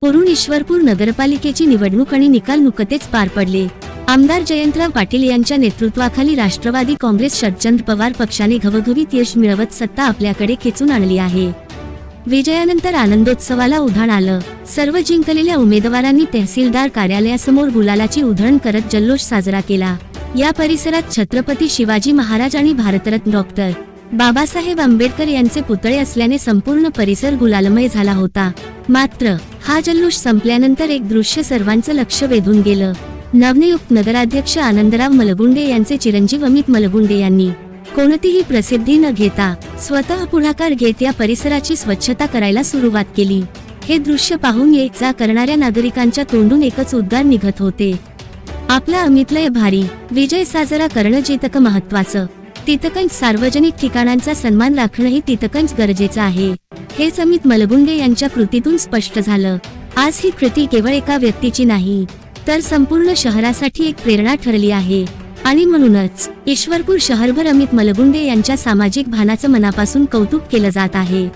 पुरुण ईश्वरपूर नगरपालिकेची निवडणूक आणि निकाल नुकतेच पार पडले। आमदार जयंतराव पाटील यांच्या नेतृत्वाखाली राष्ट्रवादी काँग्रेस शरदचंद्र पवार पक्षाने घवघवीत यश मिळवत सत्ता आपल्याकडे खेचून आणली आहे। विजयानंतर आनंदोत्सवाला उधाण आलं। सर्व जिंकलेल्या उमेदवारांनी तहसीलदार कार्यालयासमोर गुलालाची उधळण करत जल्लोष साजरा केला। या परिसरात छत्रपती शिवाजी महाराज आणि भारतरत्न डॉक्टर बाबासाहेब आंबेडकर यांचे पुतळे असल्याने संपूर्ण परिसर गुलालमय झाला होता। मात्र हा जल्लोष संपल्यानंतर एक दृश्य सर्वांचं लक्ष वेधून गेलं। नवनियुक्त नगराध्यक्ष आनंदराव मलगुंडे यांचे चिरंजीव अमित मलगुंडे यांनी कोणतीही प्रसिद्धी न घेता स्वतः पुढाकार घेत या परिसराची स्वच्छता करायला सुरुवात केली। हे दृश्य पाहून ये जा करणाऱ्या नागरिकांच्या तोंडून एकच उद्गार निघत होते, आपला अमितलय भारी। विजय साजरा करणं जितकं महत्वाचं, तितकंच सार्वजनिक ठिकाणांचा सन्मान राखणंही तितकंच गरजेचं आहे। हेच अमित मलगुंडे यांच्या कृतीतून स्पष्ट झालं। आज ही कृती केवळ एका व्यक्तीची नाही, तर संपूर्ण शहरासाठी एक प्रेरणा ठरली आहे। आणि म्हणूनच ईश्वरपूर शहरभर अमित मलगुंडे यांच्या सामाजिक भानाचं मनापासून कौतुक केलं जात आहे।